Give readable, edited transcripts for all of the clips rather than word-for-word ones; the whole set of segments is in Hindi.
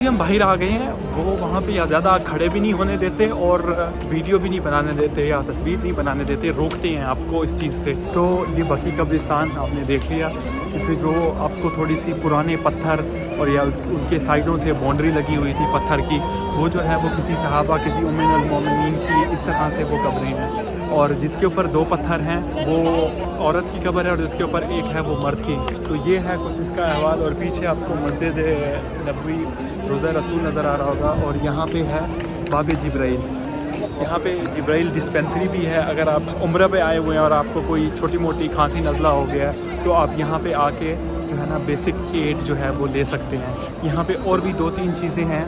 हम बाहर आ गए हैं, वो वहाँ पे या ज़्यादा खड़े भी नहीं होने देते और वीडियो भी नहीं बनाने देते या तस्वीर नहीं बनाने देते, रोकते हैं आपको इस चीज़ से। तो ये बकी कब्रिस्तान आपने देख लिया, इसमें जो आपको थोड़ी सी पुराने पत्थर और या उनके साइडों से बाउंड्री लगी हुई थी पत्थर की, वो जो है वो किसी सहाबा, किसी उम्मुल मोमिनीन की इस तरह से वो कब्रें हैं। और जिसके ऊपर 2 पत्थर हैं वो औरत की कब्र है और जिसके ऊपर एक है वो मर्द की। तो ये है कुछ इसका अहवाल। और पीछे आपको मस्जिद नबवी रोज़ा रसूल नज़र आ रहा होगा और यहाँ पे है बाब जिब्राइल। यहाँ पे जिब्राइल डिस्पेंसरी भी है। अगर आप उम्रा पे आए हुए हैं और आपको कोई छोटी मोटी खांसी नज़ला हो गया है तो आप यहाँ पे आके जो है ना बेसिक एड जो है वो ले सकते हैं। यहाँ पे और भी 2-3 चीज़ें हैं।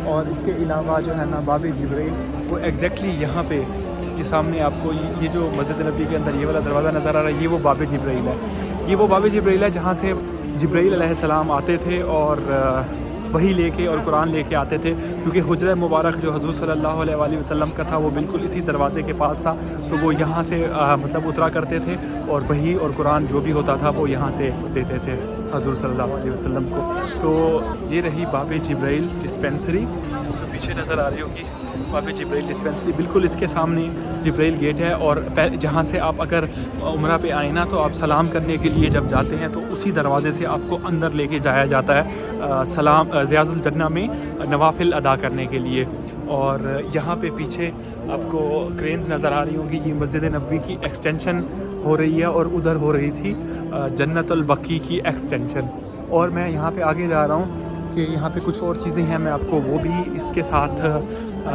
और इसके अलावा जो है ना बाब जिब्राइल वो एग्जैक्टली यहाँ पे ये सामने आपको ये जो मस्जिद नबी के अंदर ये वाला दरवाज़ा नज़र आ रहा है, ये वो बाब जिब्राइल है। ये वो बाब जिब्राइल है जहाँ से जिब्राइल अलैहिस्सलाम आते थे और वही लेके और कुरान लेके आते थे, क्योंकि हुजरा मुबारक जो हज़ूर सल्लल्लाहु अलैहि वसल्लम का था वो बिल्कुल इसी दरवाज़े के पास था। तो वो यहाँ से मतलब उतरा करते थे और वही और कुरान जो भी होता था वो यहाँ से देते थे हज़ूर सल्लल्लाहु अलैहि वसल्लम को। तो ये रही बाब जिब्राइल डिस्पेंसरी, तो पीछे नज़र आ रही होगी बाब जिब्राइल डिस्पेंसरी। बिल्कुल इसके सामने जिब्राइल गेट है और जहाँ से आप अगर उम्रा पे आए ना तो आप सलाम करने के लिए जब जाते हैं तो उसी दरवाज़े से आपको अंदर लेके जाया जाता है सलाम ज़ियारुल जन्ना में नवाफिल अदा करने के लिए। और यहाँ पे पीछे आपको क्रेन्स नज़र आ रही होंगी। ये मस्जिद नबवी की एक्सटेंशन हो रही है और उधर हो रही थी जन्नतुल बकी की एक्सटेंशन। और मैं यहाँ पे आगे जा रहा हूँ कि यहाँ पे कुछ और चीज़ें हैं, मैं आपको वो भी इसके साथ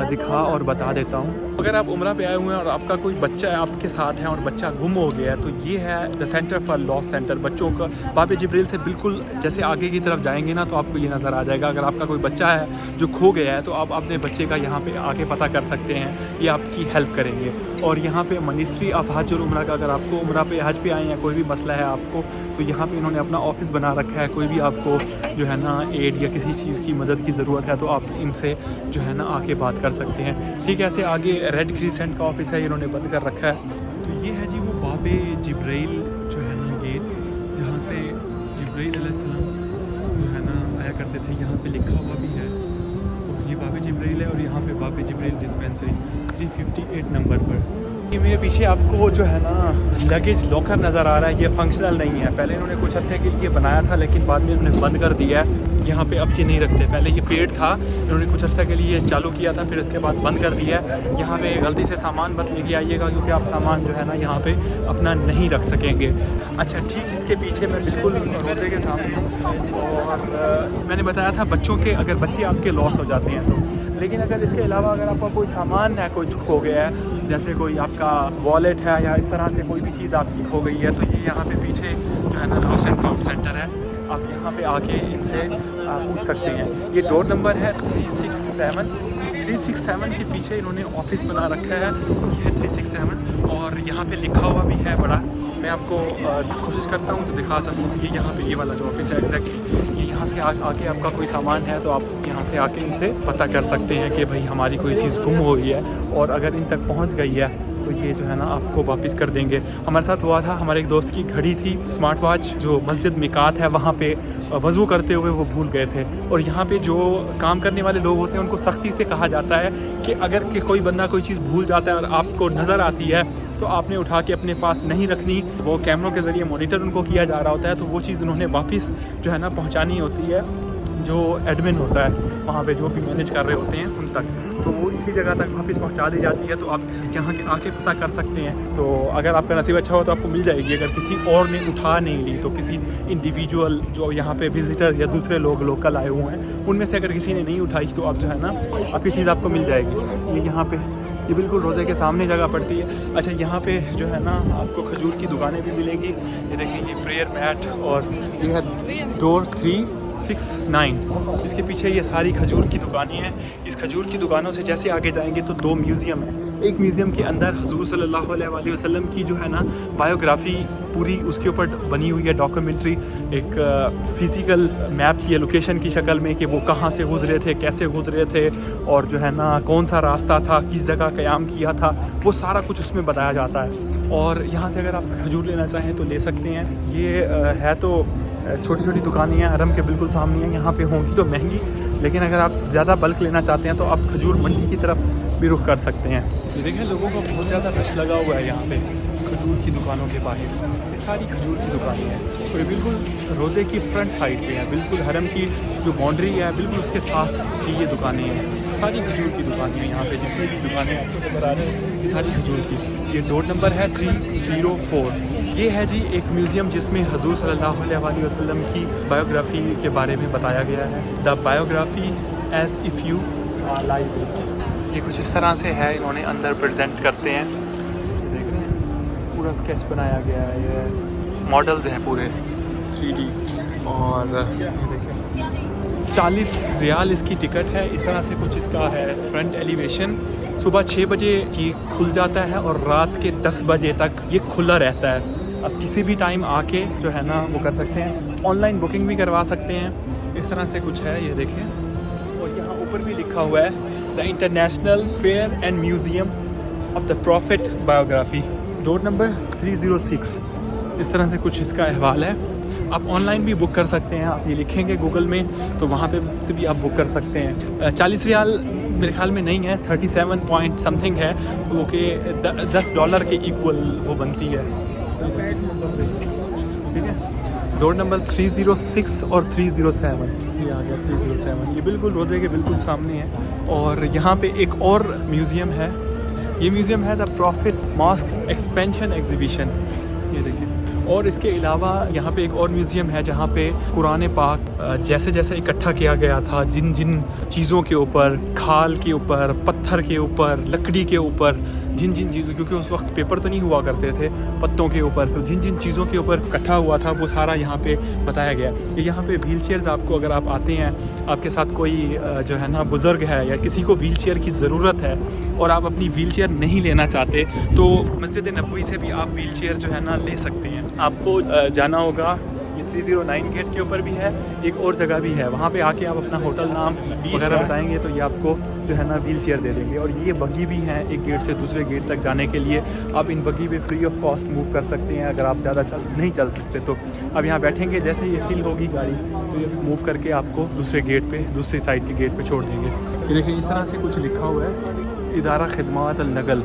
दिखा और बता देता हूँ। अगर आप उम्रा पे आए हुए हैं और आपका कोई बच्चा है आपके साथ है और बच्चा गुम हो गया है तो ये है the centre for lost centre बच्चों का। बाब जिब्राइल से बिल्कुल जैसे आगे की तरफ जाएंगे ना तो आपको ये नज़र आ जाएगा। अगर आपका कोई बच्चा है जो खो गया है तो आप अपने बच्चे का यहाँ पे आके पता कर सकते हैं, ये आपकी हेल्प करेंगे। और यहाँ पे मिनिस्ट्री ऑफ हज और उम्रा का, अगर आपको उम्रा पे हज पे आए हैं कोई भी मसला है आपको तो यहाँ पे इन्होंने अपना ऑफिस बना रखा है। कोई भी आपको जो है ना एड या किसी चीज़ की मदद की ज़रूरत है तो आप इनसे जो है ना आके बात कर सकते हैं। ठीक है, ऐसे आगे रेड क्रीसेंट का ऑफिस है, इन्होंने बंद कर रखा है। तो ये है जी वो बाब जिब्राइल जो है ना गेट, जहाँ से जिब्राइल अलैहिस्सलाम जो है ना आया करते थे। यहाँ पे लिखा हुआ भी है, तो ये बाब जिब्राइल है और यहाँ पे बाब जिब्राइल डिस्पेंसरी 358 नंबर पर। ये मेरे पीछे आपको जो है ना लगेज लॉकर नज़र आ रहा है, ये फंक्शनल नहीं है। पहले इन्होंने कुछ अर्से के लिए बनाया था लेकिन बाद में इन्होंने बंद कर दिया है। यहाँ पे अब ये नहीं रखते। पहले ये पेड़ था, इन्होंने कुछ अर्से के लिए चालू किया था, फिर इसके बाद बंद कर दिया है। यहाँ पे गलती से सामान मत लेके आइएगा क्योंकि आप सामान जो है ना यहाँ पे अपना नहीं रख सकेंगे। अच्छा, ठीक इसके पीछे मैं बिल्कुल रोज़े के सामने हूँ और मैंने बताया था बच्चों के, अगर बच्चे आपके लॉस हो जाते हैं तो। लेकिन अगर इसके अलावा अगर आपका कोई सामान है, कोई खो गया है, जैसे कोई आपका वॉलेट है या इस तरह से कोई भी चीज़ आपकी खो गई है, तो ये यहाँ पे पीछे जो है ना लॉस्ट एंड फाउंड सेंटर है। आप यहाँ पे आके इनसे पूछ सकते हैं। ये डोर नंबर है 367। इस 367 के पीछे इन्होंने ऑफिस बना रखा है, ये है 367 और यहाँ पे लिखा हुआ भी है बड़ा। मैं आपको कोशिश करता हूँ तो दिखा सकूँ। ये यहाँ पे ये वाला जो ऑफिस है एग्जैक्टली, ये यहाँ से आके आपका कोई सामान है तो आप यहाँ से आके इनसे पता कर सकते हैं कि भाई हमारी कोई चीज़ गुम हो गई है, और अगर इन तक पहुँच गई है तो ये जो है ना आपको वापस कर देंगे। हमारे साथ हुआ था, हमारे एक दोस्त की घड़ी थी स्मार्ट वॉच, जो मस्जिद मिकात है वहाँ पे वज़ू करते हुए वो भूल गए थे। और यहाँ पे जो काम करने वाले लोग होते हैं उनको सख्ती से कहा जाता है कि अगर कि कोई बंदा कोई चीज़ भूल जाता है और आपको नज़र आती है तो आपने उठा के अपने पास नहीं रखनी। वो कैमरों के ज़रिए मॉनिटर उनको किया जा रहा होता है, तो वो चीज़ उन्होंने वापस जो है ना पहुँचानी होती है जो एडमिन होता है वहाँ पे, जो भी मैनेज कर रहे होते हैं उन तक, तो वो इसी जगह तक वापस पहुँचा दी जाती है। तो आप यहाँ के आके पता कर सकते हैं। तो अगर आपका नसीब अच्छा हो तो आपको मिल जाएगी। अगर किसी और ने उठा नहीं ली तो किसी इंडिविजुअल जो यहाँ पे विजिटर या दूसरे लोग लोकल आए हुए हैं उनमें से अगर किसी ने नहीं उठाई तो आप जो है ना आपकी चीज़ आपको मिल जाएगी। ये यहाँ पे ये बिल्कुल रोज़े के सामने जगह पड़ती है। अच्छा, यहाँ पे जो है ना आपको खजूर की दुकानें भी मिलेंगी। ये देखिए ये प्रेयर मैट और ये है डोर 369। इसके पीछे ये सारी खजूर की दुकानें हैं। इस खजूर की दुकानों से जैसे आगे जाएंगे तो 2 म्यूज़ियम है। एक म्यूज़ियम के अंदर हुज़ूर सल्लल्लाहु अलैहि वसल्लम की जो है ना बायोग्राफ़ी पूरी उसके ऊपर बनी हुई है, डॉक्यूमेंट्री, एक फ़िज़िकल मैप की है लोकेशन की शक्ल में कि वो कहाँ से गुज़रे थे, कैसे गुज़रे थे और जो है ना कौन सा रास्ता था, किस जगह क़याम किया था, वो सारा कुछ उसमें बताया जाता है। और यहाँ से अगर आप खजूर लेना चाहें तो ले सकते हैं। ये है तो छोटी छोटी दुकानें हैं, हरम के बिल्कुल सामने हैं। यहाँ पे होंगी तो महंगी लेकिन अगर आप ज़्यादा बल्क लेना चाहते हैं तो आप खजूर मंडी की तरफ भी रुख कर सकते हैं। ये देखें लोगों का बहुत ज़्यादा रश लगा हुआ है यहाँ पे खजूर की दुकानों के बाहर। ये सारी खजूर की दुकानें हैं और ये बिल्कुल रोज़े की फ्रंट साइड पे है, बिल्कुल हरम की जो बाउंड्री है बिल्कुल उसके साथ ही ये दुकानें हैं। सारी खजूर की दुकानें हैं यहाँ पे, जितनी भी दुकानें आपको नजर आ रही हैं ये सारी खजूर की। ये डोर नंबर है 304। ये है जी एक म्यूज़ियम जिसमें हजूर सल्लल्लाहु अलैहि वसल्लम की बायोग्राफ़ी के बारे में बताया गया है। The biography as if you live it. ये कुछ इस तरह से है, इन्होंने अंदर प्रेजेंट करते हैं। देख रहे हैं पूरा स्केच बनाया गया है, ये मॉडल्स हैं पूरे 3D। और ये देखें 40 रियाल इसकी टिकट है। इस तरह से कुछ इसका है फ्रंट एलिवेशन। सुबह 6 बजे ये खुल जाता है और रात के 10 बजे तक ये खुला रहता है। अब किसी भी टाइम आके जो है ना वो कर सकते हैं, ऑनलाइन बुकिंग भी करवा सकते हैं। इस तरह से कुछ है, ये देखें। और यहाँ ऊपर भी लिखा हुआ है the international fair and museum of the profit biography, door number 306। इस तरह से कुछ इसका अहवाल है। आप ऑनलाइन भी बुक कर सकते हैं, आप ये लिखेंगे गूगल में तो वहाँ पे से भी आप बुक कर सकते हैं। 40 रियाल मेरे ख्याल में नहीं है, 37 पॉइंट समथिंग है, वो कि $10 के इक्वल वो बनती है। ठीक है, डोर नंबर 306 और 307। ये आ गया 307, ये बिल्कुल रोज़े के बिल्कुल सामने है। और यहाँ पे एक और म्यूज़ियम है, ये म्यूज़ियम है the prophet mosque expansion exhibition. ये देखिए। और इसके अलावा यहाँ पे एक और म्यूज़ियम है जहाँ पे कुरान पाक जैसे जैसे इकट्ठा किया गया था, जिन जिन चीज़ों के ऊपर, खाल के ऊपर, पत्थर के ऊपर, लकड़ी के ऊपर, जिन जिन चीज़ों, क्योंकि उस वक्त पेपर तो नहीं हुआ करते थे, पत्तों के ऊपर, तो जिन जिन चीज़ों के ऊपर इकट्ठा हुआ था वो सारा यहाँ पे बताया गया। ये यहाँ पे व्हील चेयर्स आपको, अगर आप आते हैं, आपके साथ कोई जो है ना बुज़ुर्ग है या किसी को व्हील चेयर की ज़रूरत है और आप अपनी व्हील चेयर नहीं लेना चाहते तो मस्जिद नबवी से भी आप व्हील चेयर जो है ना ले सकते हैं। आपको जाना होगा, ये 309 गेट के ऊपर भी है, एक और जगह भी है, वहाँ पे आके आप अपना होटल नाम वगैरह बताएंगे तो ये आपको जो है ना व्हील चेयर दे देंगे। और ये बग्गी भी हैं, एक गेट से दूसरे गेट तक जाने के लिए आप इन बग्गी पे फ्री ऑफ कॉस्ट मूव कर सकते हैं। अगर आप ज़्यादा नहीं चल सकते तो अब यहाँ बैठेंगे, जैसे ये फिल होगी गाड़ी तो ये मूव करके आपको दूसरे गेट पे, दूसरी साइड के गेट पे छोड़ देंगे। ये देखिए इस तरह से कुछ लिखा हुआ है, इदारा खिदमत अल नगल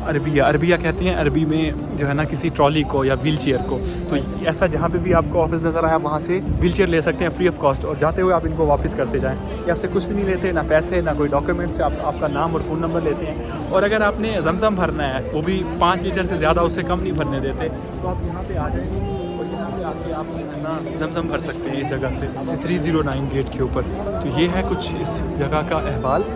अरबिया। अरबिया कहते हैं अरबी में जो है ना किसी ट्रॉली को या व्हील चेयर को। तो ऐसा जहाँ पे भी आपको ऑफिस नज़र आया वहाँ से व्हील चेयर ले सकते हैं फ्री ऑफ कॉस्ट, और जाते हुए आप इनको वापस करते जाएं। ये आपसे कुछ भी नहीं लेते, ना पैसे ना कोई डॉक्यूमेंट्स, आपका नाम और फ़ोन नंबर लेते हैं। और अगर आपने जमजम भरना है, वो भी 5 लीटर से ज़्यादा, उससे कम नहीं भरने देते, तो आप यहाँ पर आ जाएंगे और यहाँ से आके आप ना जमजम भर सकते हैं इस जगह से 309 गेट के ऊपर। तो ये है कुछ इस जगह का अहवाल।